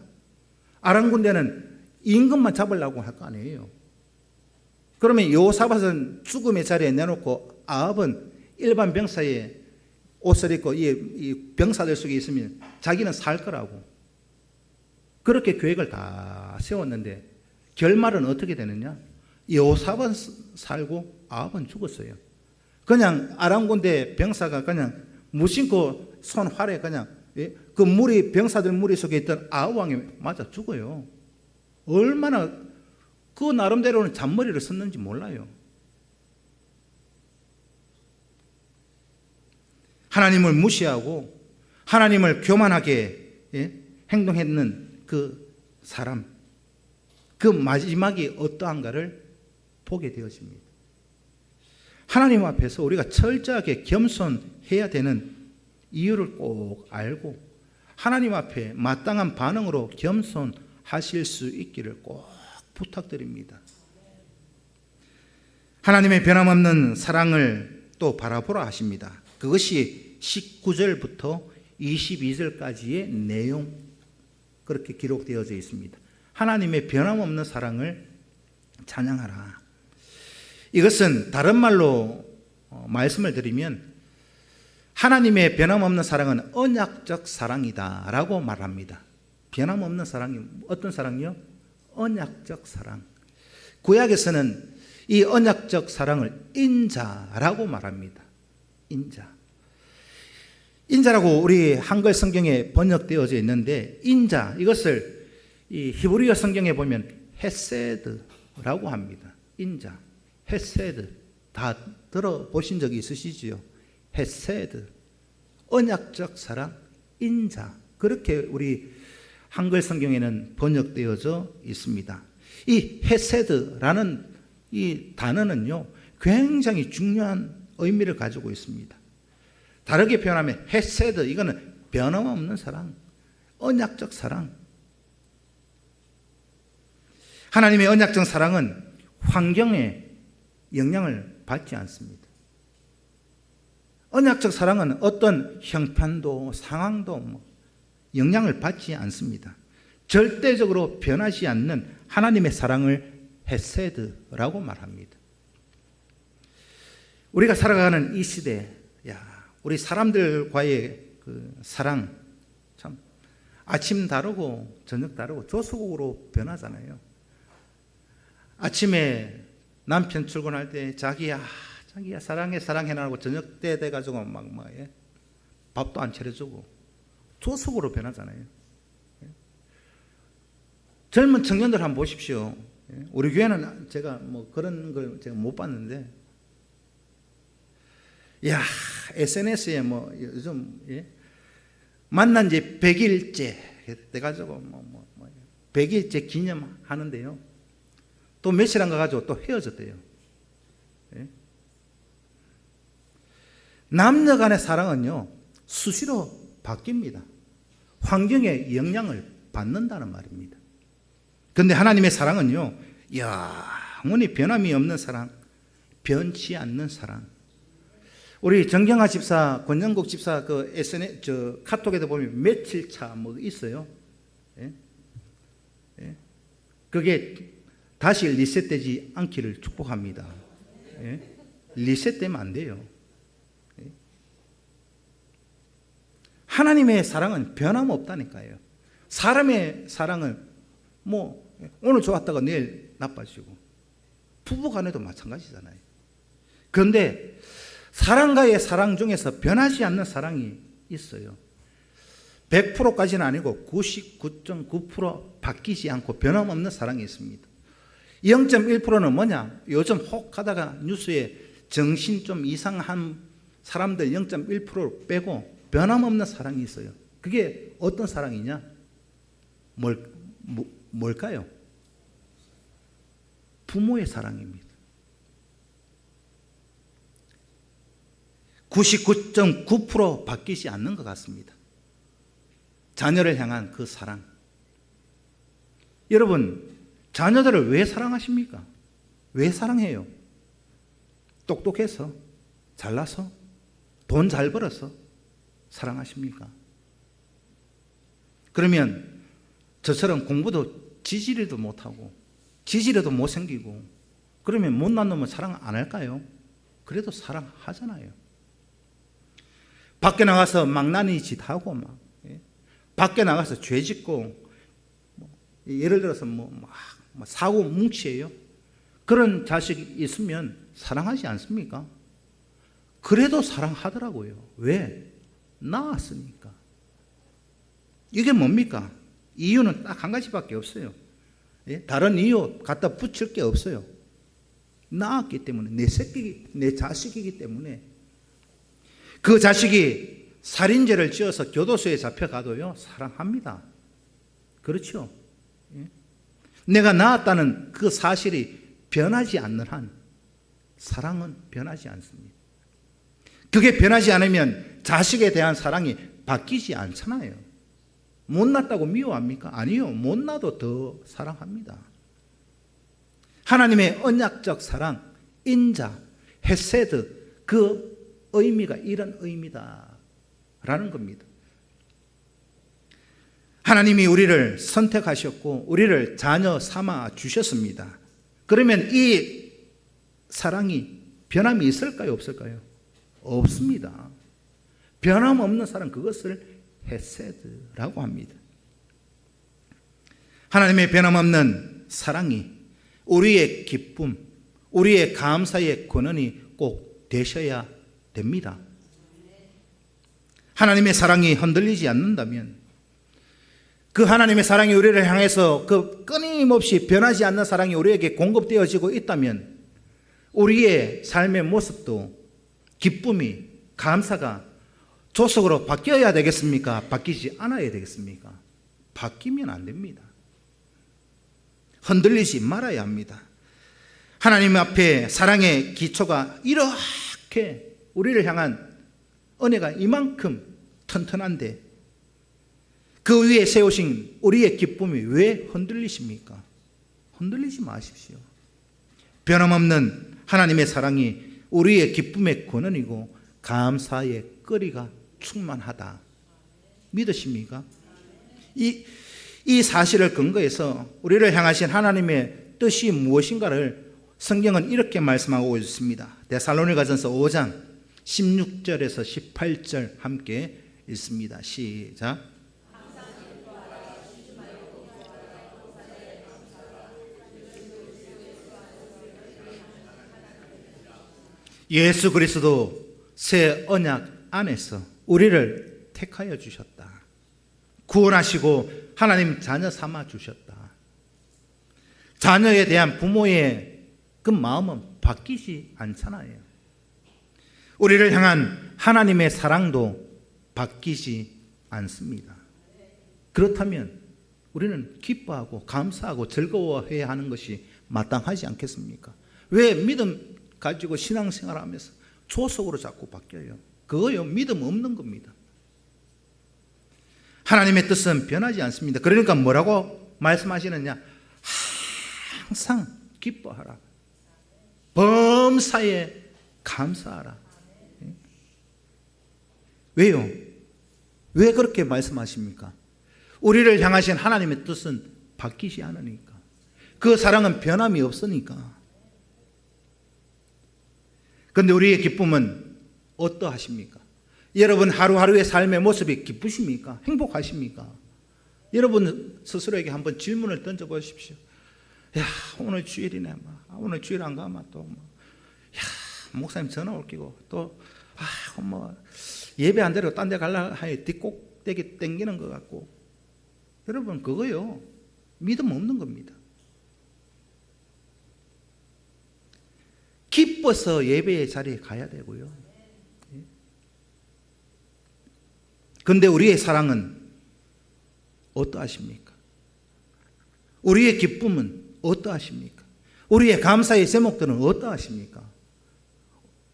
아람 군대는 임금만 잡으려고 할 거 아니에요. 그러면 여호사밧은 죽음의 자리에 내놓고 아합은 일반 병사의 옷을 입고 이 병사들 속에 있으면 자기는 살 거라고. 그렇게 계획을 다 세웠는데 결말은 어떻게 되느냐? 여호사밧은 살고 아합은 죽었어요. 그냥 아람 군대 병사가 그냥 무심코 손 활에 그냥 그 무리 병사들 무리 속에 있던 아합 왕이 맞아 죽어요. 얼마나 그 나름대로는 잔머리를 썼는지 몰라요. 하나님을 무시하고 하나님을 교만하게 행동했는 그 사람, 그 마지막이 어떠한가를 보게 되어집니다. 하나님 앞에서 우리가 철저하게 겸손해야 되는 이유를 꼭 알고 하나님 앞에 마땅한 반응으로 겸손하실 수 있기를 꼭 부탁드립니다. 하나님의 변함없는 사랑을 또 바라보라 하십니다. 그것이 19절부터 22절까지의 내용 그렇게 기록되어져 있습니다. 하나님의 변함없는 사랑을 찬양하라. 이것은 다른 말로 말씀을 드리면 하나님의 변함없는 사랑은 언약적 사랑이다 라고 말합니다. 변함없는 사랑이 어떤 사랑이요? 언약적 사랑. 구약에서는 이 언약적 사랑을 인자라고 말합니다. 인자라고 우리 한글 성경에 번역되어져 있는데 인자 이것을 이 히브리어 성경에 보면 헤세드라고 합니다. 인자, 헤세드 다 들어보신 적이 있으시지요? 헤세드, 언약적 사랑, 인자 그렇게 우리 한글 성경에는 번역되어져 있습니다. 이 헤세드라는 이 단어는요 굉장히 중요한 의미를 가지고 있습니다. 다르게 표현하면 헤세드 이거는 변함없는 사랑, 언약적 사랑. 하나님의 언약적 사랑은 환경에 영향을 받지 않습니다. 언약적 사랑은 어떤 형편도 상황도 영향을 받지 않습니다. 절대적으로 변하지 않는 하나님의 사랑을 헤세드라고 말합니다. 우리가 살아가는 이 시대, 우리 사람들과의 그 사랑 참 아침 다르고 저녁 다르고 조수국으로 변하잖아요. 아침에 남편 출근할 때 자기야 사랑해라고 저녁 때 돼가지고 밥도 안 차려주고 조숙으로 변하잖아요. 젊은 청년들 한번 보십시오. 우리 교회는 제가 그런 걸 제가 못 봤는데, SNS에 요즘 만난 지 100일째 돼가지고 100일째 기념하는데요. 또 며칠 안 가가지고 또 헤어졌대요. 남녀 간의 사랑은요 수시로 바뀝니다. 환경에 영향을 받는다는 말입니다. 그런데 하나님의 사랑은요 영원히 변함이 없는 사랑, 변치 않는 사랑. 우리 정경화 집사, 권영국 집사 그 SNS 카톡에도 보면 며칠 차 있어요. 그게 다시 리셋되지 않기를 축복합니다. 리셋되면 안 돼요. 하나님의 사랑은 변함없다니까요. 사람의 사랑은 뭐 오늘 좋았다가 내일 나빠지고, 부부 간에도 마찬가지잖아요. 그런데 사랑과의 사랑 중에서 변하지 않는 사랑이 있어요. 100%까지는 아니고 99.9% 바뀌지 않고 변함없는 사랑이 있습니다. 0.1%는 뭐냐? 요즘 혹 하다가 뉴스에 정신 좀 이상한 사람들 0.1%를 빼고 변함없는 사랑이 있어요. 그게 어떤 사랑이냐? 뭘까요? 부모의 사랑입니다. 99.9% 바뀌지 않는 것 같습니다. 자녀를 향한 그 사랑. 여러분, 자녀들을 왜 사랑하십니까? 왜 사랑해요? 똑똑해서, 잘나서, 돈 잘 벌어서 사랑하십니까? 그러면 저처럼 공부도 지지리도 못하고 지지리도 못생기고 그러면 못난 놈은 사랑 안 할까요? 그래도 사랑하잖아요. 밖에 나가서 망나니 짓하고 막 밖에 나가서 죄 짓고 예를 들어서 사고 뭉치예요. 그런 자식이 있으면 사랑하지 않습니까? 그래도 사랑하더라고요. 왜? 낳았으니까. 이게 뭡니까? 이유는 딱 한 가지밖에 없어요. 다른 이유 갖다 붙일 게 없어요. 낳았기 때문에, 내 새끼, 내 자식이기 때문에. 그 자식이 살인죄를 지어서 교도소에 잡혀가도요, 사랑합니다. 그렇죠? 내가 낳았다는 그 사실이 변하지 않는 한 사랑은 변하지 않습니다. 그게 변하지 않으면 자식에 대한 사랑이 바뀌지 않잖아요. 못 낳았다고 미워합니까? 아니요. 못 낳아도 더 사랑합니다. 하나님의 언약적 사랑, 인자, 헤세드, 그 의미가 이런 의미다 라는 겁니다. 하나님이 우리를 선택하셨고 우리를 자녀 삼아 주셨습니다. 그러면 이 사랑이 변함이 있을까요? 없을까요? 없습니다. 변함없는 사랑, 그것을 헤세드라고 합니다. 하나님의 변함없는 사랑이 우리의 기쁨, 우리의 감사의 근원이 꼭 되셔야 됩니다. 하나님의 사랑이 흔들리지 않는다면, 그 하나님의 사랑이 우리를 향해서 그 끊임없이 변하지 않는 사랑이 우리에게 공급되어지고 있다면 우리의 삶의 모습도 기쁨이, 감사가 조속으로 바뀌어야 되겠습니까? 바뀌지 않아야 되겠습니까? 바뀌면 안 됩니다. 흔들리지 말아야 합니다. 하나님 앞에 사랑의 기초가 이렇게 우리를 향한 은혜가 이만큼 튼튼한데 그 위에 세우신 우리의 기쁨이 왜 흔들리십니까? 흔들리지 마십시오. 변함없는 하나님의 사랑이 우리의 기쁨의 근원이고 감사의 거리가 충만하다. 믿으십니까? 이 사실을 근거해서 우리를 향하신 하나님의 뜻이 무엇인가를 성경은 이렇게 말씀하고 있습니다. 데살로니가전서 5장 16절에서 18절 함께 읽습니다. 시작. 예수 그리스도 새 언약 안에서 우리를 택하여 주셨다. 구원하시고 하나님 자녀 삼아 주셨다. 자녀에 대한 부모의 그 마음은 바뀌지 않잖아요. 우리를 향한 하나님의 사랑도 바뀌지 않습니다. 그렇다면 우리는 기뻐하고 감사하고 즐거워해야 하는 것이 마땅하지 않겠습니까? 왜 믿음 가지고 신앙생활하면서 조속으로 자꾸 바뀌어요? 그거요, 믿음 없는 겁니다. 하나님의 뜻은 변하지 않습니다. 그러니까 뭐라고 말씀하시느냐? 항상 기뻐하라. 범사에 감사하라. 왜요? 왜 그렇게 말씀하십니까? 우리를 향하신 하나님의 뜻은 바뀌지 않으니까. 그 사랑은 변함이 없으니까. 그런데 우리의 기쁨은 어떠하십니까? 여러분 하루하루의 삶의 모습이 기쁘십니까? 행복하십니까? 여러분 스스로에게 한번 질문을 던져보십시오. 야, 오늘 주일이네. 오늘 주일 안 가면 또 야, 목사님 전화 올 끼고 또 예배 안 되고 딴 데 가려고 하니 뒷꼭대기 땡기는 것 같고. 여러분 그거요, 믿음 없는 겁니다. 기뻐서 예배의 자리에 가야 되고요. 그런데 우리의 사랑은 어떠하십니까? 우리의 기쁨은 어떠하십니까? 우리의 감사의 제목들은 어떠하십니까?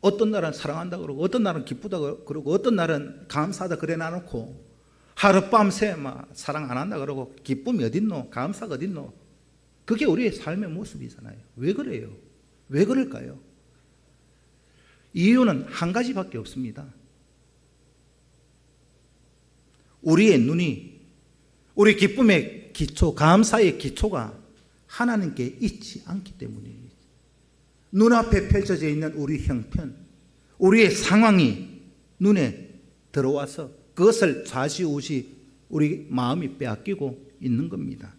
어떤 날은 사랑한다 그러고, 어떤 날은 기쁘다 그러고, 어떤 날은 감사하다 그래 놔놓고, 하룻밤새 사랑 안 한다 그러고, 기쁨이 어딨노? 감사가 어딨노? 그게 우리의 삶의 모습이잖아요. 왜 그래요? 왜 그럴까요? 이유는 한 가지밖에 없습니다. 우리의 눈이, 우리 기쁨의 기초, 감사의 기초가 하나님께 있지 않기 때문입니다. 눈앞에 펼쳐져 있는 우리 형편, 우리의 상황이 눈에 들어와서 그것을 좌지우지 우리 마음이 빼앗기고 있는 겁니다.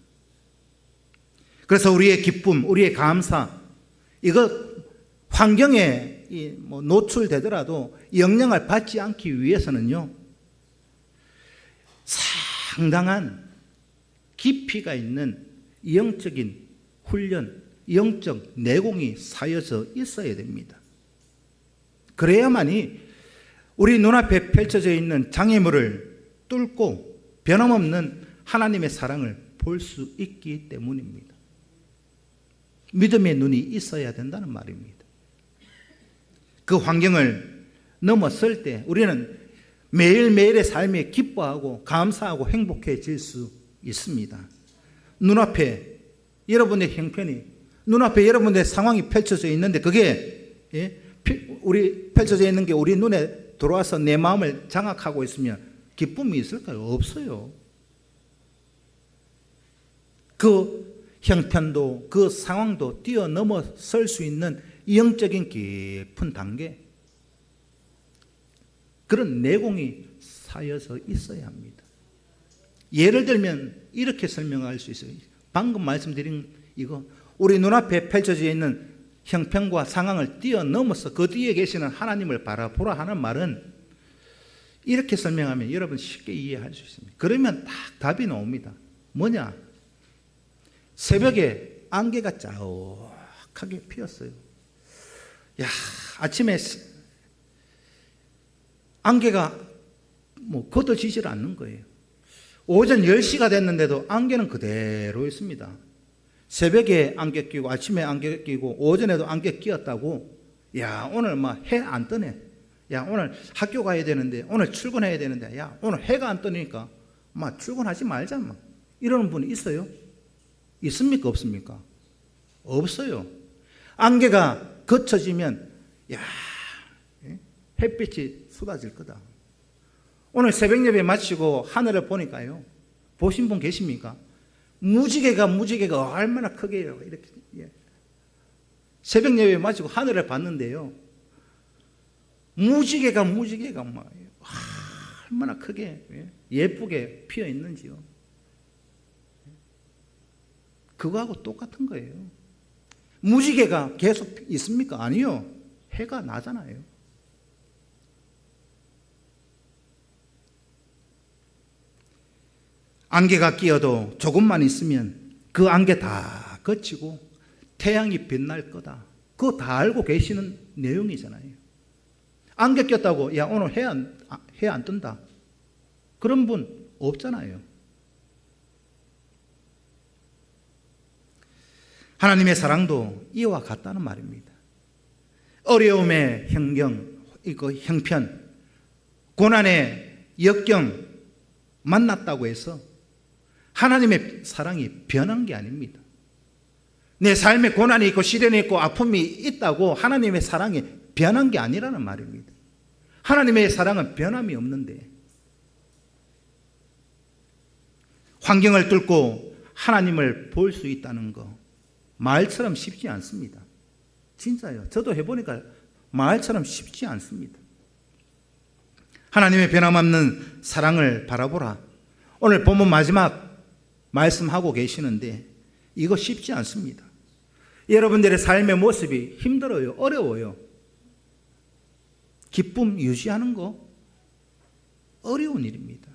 그래서 우리의 기쁨, 우리의 감사, 이거 환경에 노출되더라도 영향을 받지 않기 위해서는요, 상당한 깊이가 있는 영적인 훈련, 영적 내공이 쌓여져 있어야 됩니다. 그래야만이 우리 눈앞에 펼쳐져 있는 장애물을 뚫고 변함없는 하나님의 사랑을 볼 수 있기 때문입니다. 믿음의 눈이 있어야 된다는 말입니다. 그 환경을 넘어설 때 우리는 매일매일의 삶에 기뻐하고 감사하고 행복해질 수 있습니다. 눈앞에 여러분의 형편이, 눈앞에 여러분의 상황이 펼쳐져 있는데 그게 우리 펼쳐져 있는 게 우리 눈에 들어와서 내 마음을 장악하고 있으면 기쁨이 있을까요? 없어요. 그 형편도 그 상황도 뛰어넘어설 수 있는 영적인 깊은 단계, 그런 내공이 쌓여서 있어야 합니다. 예를 들면 이렇게 설명할 수 있어요. 방금 말씀드린 이거, 우리 눈앞에 펼쳐져 있는 형편과 상황을 뛰어넘어서 그 뒤에 계시는 하나님을 바라보라 하는 말은 이렇게 설명하면 여러분 쉽게 이해할 수 있습니다. 그러면 딱 답이 나옵니다. 뭐냐? 새벽에 안개가 자욱하게 피었어요. 야, 아침에 안개가 걷어지질 않는 거예요. 오전 10시가 됐는데도 안개는 그대로 있습니다. 새벽에 안개 끼고 아침에 안개 끼고 오전에도 안개 끼었다고, 야, 오늘 해 안 뜨네. 야, 오늘 학교 가야 되는데, 오늘 출근해야 되는데, 야, 오늘 해가 안 뜨니까 출근하지 말자 이러는 분이 있어요? 있습니까? 없습니까? 없어요. 안개가 걷혀지면 야, 햇빛이 쏟아질 거다. 오늘 새벽 예배 마치고 하늘을 보니까요, 보신 분 계십니까? 무지개가 얼마나 크게요. 이렇게 새벽 예배 마치고 하늘을 봤는데요, 무지개가 얼마나 크게 예쁘게 피어 있는지요. 그거하고 똑같은 거예요. 무지개가 계속 있습니까? 아니요. 해가 나잖아요. 안개가 끼어도 조금만 있으면 그 안개 다 거치고 태양이 빛날 거다. 그거 다 알고 계시는 내용이잖아요. 안개 꼈다고 야, 오늘 해 안 뜬다, 그런 분 없잖아요. 하나님의 사랑도 이와 같다는 말입니다. 어려움의 형편, 고난의 역경 만났다고 해서 하나님의 사랑이 변한 게 아닙니다. 내 삶에 고난이 있고 시련이 있고 아픔이 있다고 하나님의 사랑이 변한 게 아니라는 말입니다. 하나님의 사랑은 변함이 없는데, 환경을 뚫고 하나님을 볼 수 있다는 거 말처럼 쉽지 않습니다. 진짜요. 저도 해보니까 말처럼 쉽지 않습니다. 하나님의 변함없는 사랑을 바라보라. 오늘 본문 마지막 말씀하고 계시는데 이거 쉽지 않습니다. 여러분들의 삶의 모습이 힘들어요. 어려워요. 기쁨 유지하는 거 어려운 일입니다.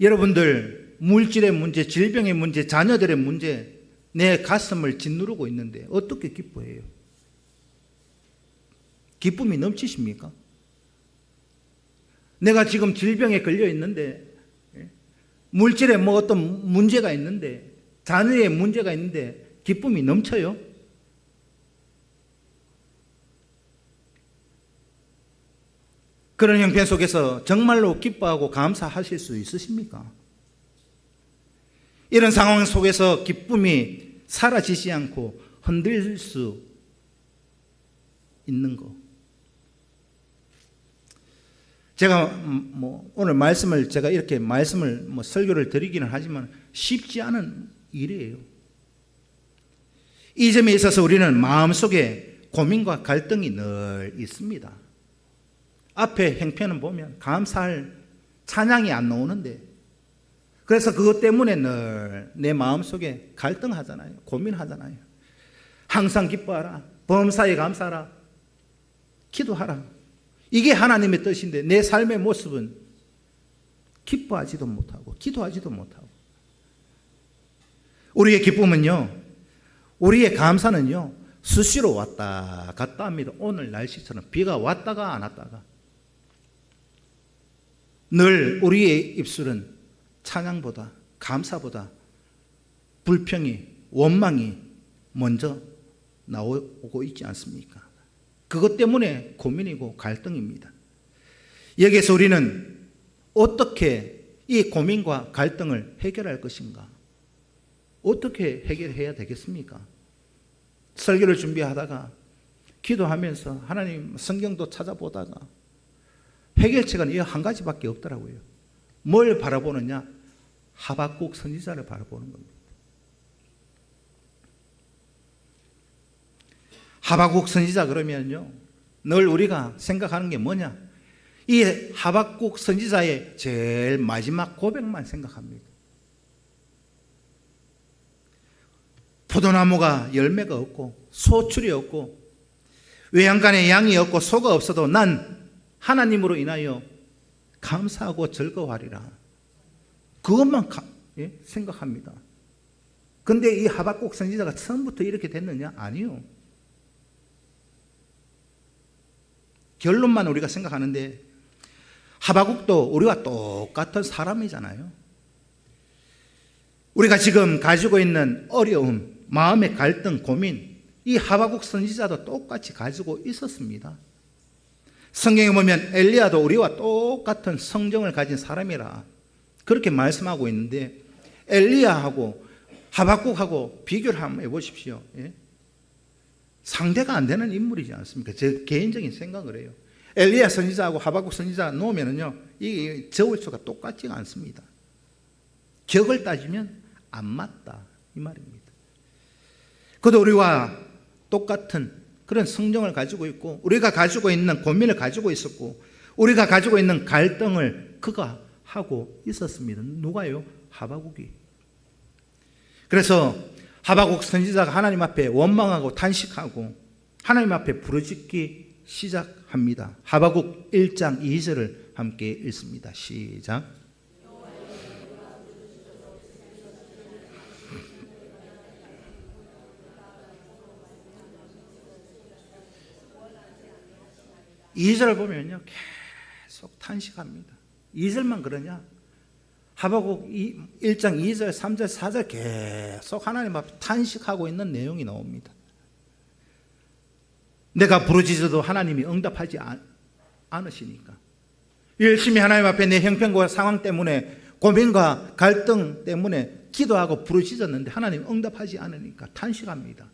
여러분들 물질의 문제, 질병의 문제, 자녀들의 문제, 내 가슴을 짓누르고 있는데 어떻게 기뻐해요? 기쁨이 넘치십니까? 내가 지금 질병에 걸려 있는데, 물질에 뭐 어떤 문제가 있는데, 자녀의 문제가 있는데 기쁨이 넘쳐요? 그런 형편 속에서 정말로 기뻐하고 감사하실 수 있으십니까? 이런 상황 속에서 기쁨이 사라지지 않고 흔들릴 수 있는 거. 제가 오늘 말씀을 제가 이렇게 말씀을 설교를 드리기는 하지만 쉽지 않은 일이에요. 이 점에 있어서 우리는 마음속에 고민과 갈등이 늘 있습니다. 앞에 형편을 보면 감사할 찬양이 안 나오는데, 그래서 그것 때문에 늘 내 마음속에 갈등하잖아요. 고민하잖아요. 항상 기뻐하라, 범사에 감사하라, 기도하라. 이게 하나님의 뜻인데 내 삶의 모습은 기뻐하지도 못하고 기도하지도 못하고. 우리의 기쁨은요, 우리의 감사는요, 수시로 왔다 갔다 합니다. 오늘 날씨처럼 비가 왔다가 안 왔다가. 늘 우리의 입술은 찬양보다 감사보다 불평이, 원망이 먼저 나오고 있지 않습니까? 그것 때문에 고민이고 갈등입니다. 여기에서 우리는 어떻게 이 고민과 갈등을 해결할 것인가? 어떻게 해결해야 되겠습니까? 설교를 준비하다가 기도하면서 하나님 성경도 찾아보다가 해결책은 이 한 가지밖에 없더라고요. 뭘 바라보느냐? 하박국 선지자를 바라보는 겁니다. 하박국 선지자 그러면요, 늘 우리가 생각하는 게 뭐냐? 이 하박국 선지자의 제일 마지막 고백만 생각합니다. 포도나무가 열매가 없고 소출이 없고 외양간에 양이 없고 소가 없어도 난 하나님으로 인하여 감사하고 즐거워하리라. 그것만 생각합니다. 그런데 이 하박국 선지자가 처음부터 이렇게 됐느냐? 아니요. 결론만 우리가 생각하는데 하박국도 우리와 똑같은 사람이잖아요. 우리가 지금 가지고 있는 어려움, 마음의 갈등, 고민, 이 하박국 선지자도 똑같이 가지고 있었습니다. 성경에 보면 엘리야도 우리와 똑같은 성정을 가진 사람이라 그렇게 말씀하고 있는데, 엘리야하고 하박국하고 비교를 한번 해보십시오. 상대가 안 되는 인물이지 않습니까? 제 개인적인 생각을 해요. 엘리야 선지자하고 하박국 선지자 놓으면요, 이 저울수가 똑같지가 않습니다. 격을 따지면 안 맞다 이 말입니다. 그도 우리와 똑같은 그런 성정을 가지고 있고, 우리가 가지고 있는 고민을 가지고 있었고, 우리가 가지고 있는 갈등을 그가 하고 있었습니다. 누가요? 하박국이. 그래서 하박국 선지자가 하나님 앞에 원망하고 탄식하고 하나님 앞에 부르짖기 시작합니다. 하박국 1장 2절을 함께 읽습니다. 시작. 이 절을 보면요, 계속 탄식합니다. 2절만 그러냐? 하박국 1장 2절, 3절, 4절 계속 하나님 앞에 탄식하고 있는 내용이 나옵니다. 내가 부르짖어도 하나님이 응답하지 않으시니까, 열심히 하나님 앞에 내 형편과 상황 때문에, 고민과 갈등 때문에 기도하고 부르짖었는데 하나님 응답하지 않으니까 탄식합니다.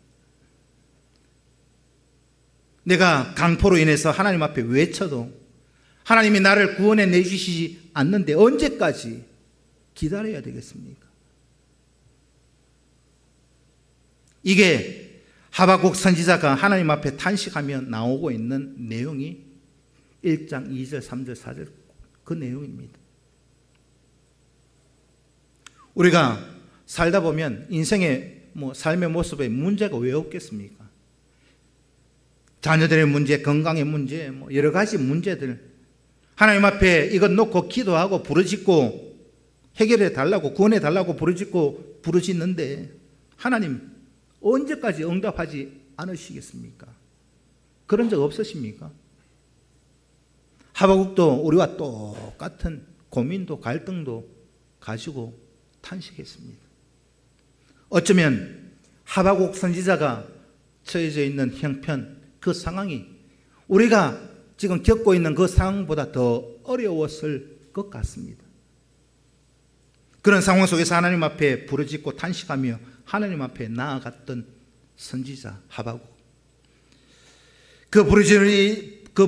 내가 강포로 인해서 하나님 앞에 외쳐도 하나님이 나를 구원해 내주시지 않는데 언제까지 기다려야 되겠습니까? 이게 하박국 선지자가 하나님 앞에 탄식하며 나오고 있는 내용이 1장 2절, 3절, 4절 그 내용입니다. 우리가 살다 보면 인생의 삶의 모습에 문제가 왜 없겠습니까? 자녀들의 문제, 건강의 문제, 여러 가지 문제들. 하나님 앞에 이것 놓고 기도하고 부르짖고 해결해 달라고, 구원해 달라고 부르짖고 부르짖는데 하나님 언제까지 응답하지 않으시겠습니까? 그런 적 없으십니까? 하박국도 우리와 똑같은 고민도 갈등도 가지고 탄식했습니다. 어쩌면 하박국 선지자가 처해져 있는 형편, 그 상황이 우리가 지금 겪고 있는 그 상황보다 더 어려웠을 것 같습니다. 그런 상황 속에서 하나님 앞에 부르짖고 탄식하며 하나님 앞에 나아갔던 선지자 하박국. 그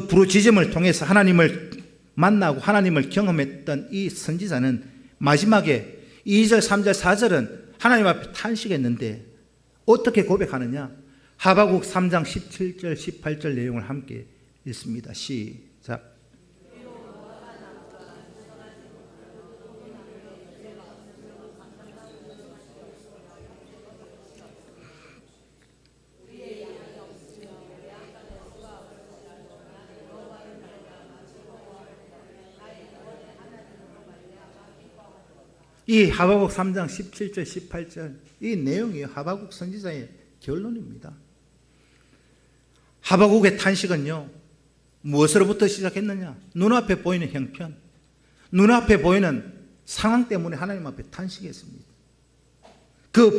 부르짖음을 통해서 하나님을 만나고 하나님을 경험했던 이 선지자는 마지막에 2절, 3절, 4절은 하나님 앞에 탄식했는데 어떻게 고백하느냐? 하박국 3장 17절, 18절 내용을 함께 읽습니다. 시작. 이 하박국 3장 17절, 18절 이 내용이 하박국 선지자의 결론입니다. 하박국의 탄식은요, 무엇으로부터 시작했느냐? 눈앞에 보이는 형편, 눈앞에 보이는 상황 때문에 하나님 앞에 탄식했습니다. 그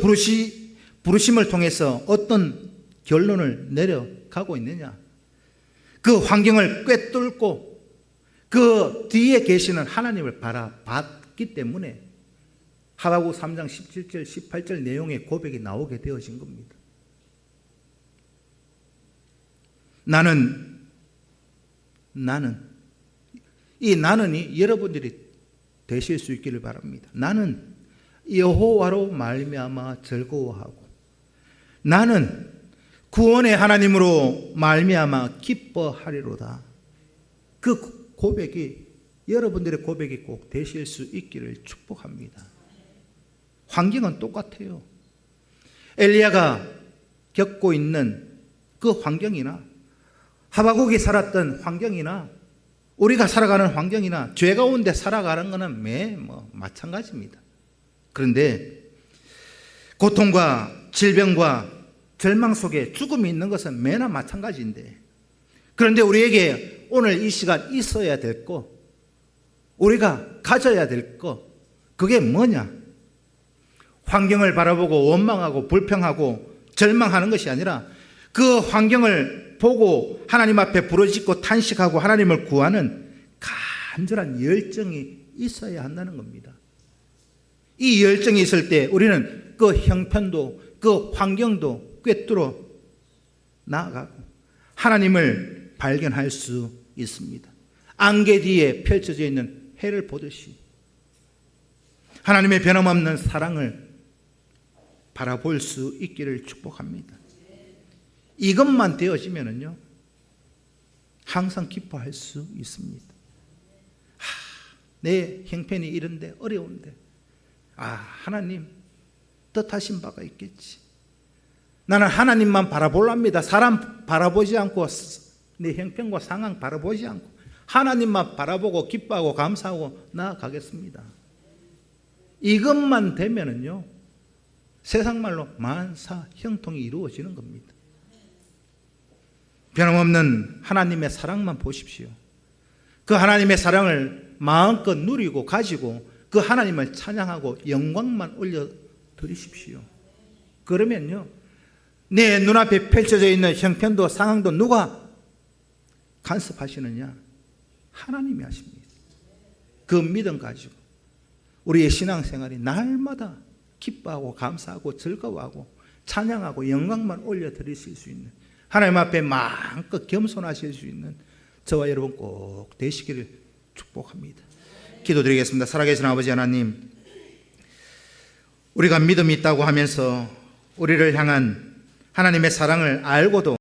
부르심을 통해서 어떤 결론을 내려가고 있느냐? 그 환경을 꿰뚫고 그 뒤에 계시는 하나님을 바라봤기 때문에 하박국 3장 17절, 18절 내용의 고백이 나오게 되어진 겁니다. 이 나는이 여러분들이 되실 수 있기를 바랍니다. 나는 여호와로 말미암아 즐거워하고 나는 구원의 하나님으로 말미암아 기뻐하리로다. 그 고백이 여러분들의 고백이 꼭 되실 수 있기를 축복합니다. 환경은 똑같아요. 엘리야가 겪고 있는 그 환경이나 하박국이 살았던 환경이나 우리가 살아가는 환경이나 죄 가운데 살아가는 것은 마찬가지입니다. 그런데 고통과 질병과 절망 속에 죽음이 있는 것은 매나 마찬가지인데, 그런데 우리에게 오늘 이 시간 있어야 될 것, 우리가 가져야 될 것, 그게 뭐냐? 환경을 바라보고 원망하고 불평하고 절망하는 것이 아니라 그 환경을 보고 하나님 앞에 부르짖고 탄식하고 하나님을 구하는 간절한 열정이 있어야 한다는 겁니다. 이 열정이 있을 때 우리는 그 형편도 그 환경도 꿰뚫어 나아가고 하나님을 발견할 수 있습니다. 안개 뒤에 펼쳐져 있는 해를 보듯이 하나님의 변함없는 사랑을 바라볼 수 있기를 축복합니다. 이것만 되어지면은요, 항상 기뻐할 수 있습니다. 내 형편이 이런데 어려운데, 하나님 뜻하신 바가 있겠지. 나는 하나님만 바라보랍니다. 사람 바라보지 않고 내 형편과 상황 바라보지 않고 하나님만 바라보고 기뻐하고 감사하고 나아가겠습니다. 이것만 되면은요, 세상 말로 만사 형통이 이루어지는 겁니다. 변함없는 하나님의 사랑만 보십시오. 그 하나님의 사랑을 마음껏 누리고 가지고 그 하나님을 찬양하고 영광만 올려드리십시오. 그러면요, 내 눈앞에 펼쳐져 있는 형편도 상황도 누가 간섭하시느냐? 하나님이 하십니다. 그 믿음 가지고 우리의 신앙생활이 날마다 기뻐하고 감사하고 즐거워하고 찬양하고 영광만 올려드리실 수 있는, 하나님 앞에 마음껏 겸손하실 수 있는 저와 여러분 꼭 되시기를 축복합니다. 기도드리겠습니다. 살아계신 아버지 하나님, 우리가 믿음이 있다고 하면서 우리를 향한 하나님의 사랑을 알고도